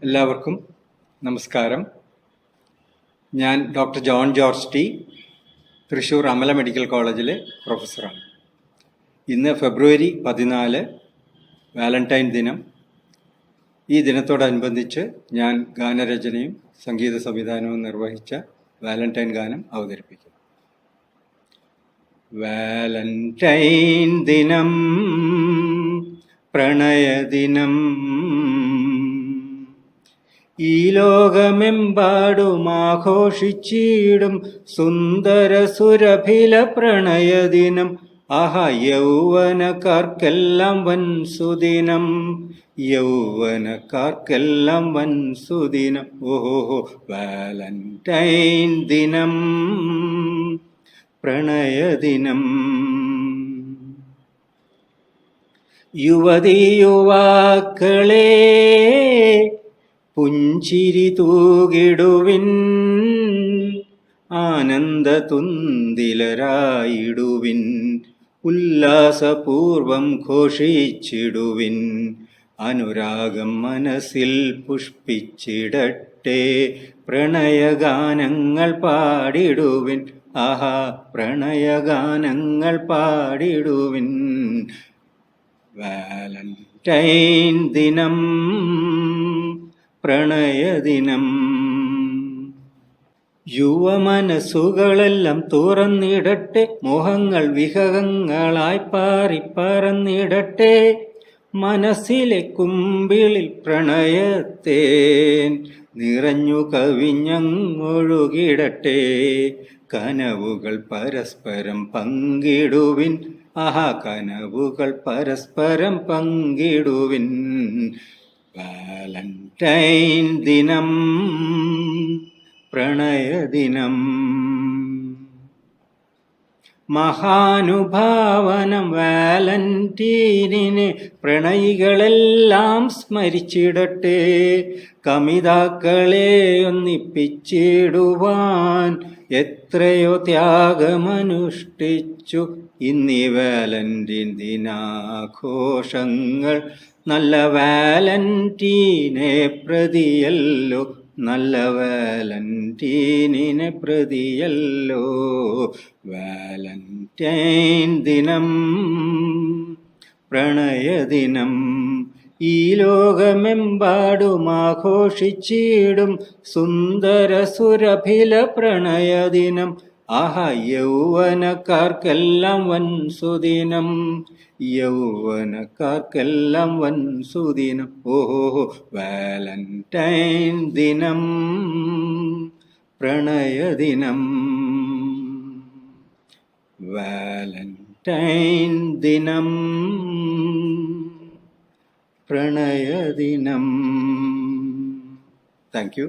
എല്ലാവർക്കും നമസ്കാരം. ഞാൻ doctor John George T, Thrissur Amala medical കോളേജിലെ പ്രൊഫസറാണ്. ഇന്ന് ഫെബ്രുവരി 14, വാലന്റൈൻ ദിനം. ഈ ദിനത്തോടനുബന്ധിച്ച് ഞാൻ ഗാനരചനയും സംഗീത സംവിധാനവും നിർവഹിച്ച വാലന്റൈൻ ഗാനം അവതരിപ്പിക്കും. വാലന്റൈൻ ദിനം, പ്രണയദിനം, ഈ ലോകമെമ്പാടും ആഘോഷിച്ചിടും സുന്ദര സുരഭില പ്രണയദിനം. ആഹാ, യൗവനക്കാർക്കെല്ലാം വൻ സുദിനം, യൗവനക്കാർക്കെല്ലാം വൻ സുദിനം. ഓഹോ, വാലന്റൈൻ ദിനം, പ്രണയദിനം. യുവതി യുവാക്കളെ, പുഞ്ചിരി തൂകിടുവിൻ, ആനന്ദ തുന്തിലരായിടുവിൻ, ഉല്ലാസപൂർവം ഘോഷിച്ചിടുവിൻ, അനുരാഗം മനസ്സിൽ പുഷ്പിച്ചിടട്ടെ, പ്രണയഗാനങ്ങൾ പാടിടുവിൻ. ആഹാ, പ്രണയഗാനങ്ങൾ പാടിടുവിൻ. വാലന്റൈൻ ദിനം, പ്രണയദിനം. യുവമനസ്സുകളെല്ലാം തുറന്നിടട്ടെ, മോഹങ്ങൾ വിഹകങ്ങളായി പാറിപ്പറന്നിടട്ടെ, മനസ്സിലെ കുമ്പിളിൽ പ്രണയത്തേൻ നിറഞ്ഞു കവിഞ്ഞൊഴുകിടട്ടെ, കനവുകൾ പരസ്പരം പങ്കിടുവിൻ. ആഹാ, കനവുകൾ പരസ്പരം പങ്കിടുവിൻ. വാലന്റൈൻ ദിനം, പ്രണയദിനം. മഹാനുഭാവനം വാലന്റീനിനെ പ്രണയികളെല്ലാം സ്മരിച്ചിടട്ടെ, കമിതാക്കളെ ഒന്നിപ്പിച്ചിടുവാൻ എത്രയോ ത്യാഗമനുഷ്ഠിച്ചു ഇന്നീ വാലന്റീൻ ദിനാഘോഷങ്ങൾ. നല്ല വാലന്റീനെ പ്രതിയല്ലോ, നല്ല വാലന്റീനിനെ പ്രതിയല്ലോ. വാലന്റൈൻ ദിനം, പ്രണയദിനം. ഈ ലോകമെമ്പാടും ആഘോഷിച്ചിടും സുന്ദര സുരഭില പ്രണയദിനം. ആഹാ, യൗവനക്കാർക്കെല്ലാം വൻ സുദിനം, യൗവനക്കാർക്കെല്ലാം വൻ സുദിനം. ഓഹോ, വാലന്റൈൻ ദിനം, പ്രണയദിനം. വാലന്റൈൻ ദിനം, പ്രണയദിനം. Thank you.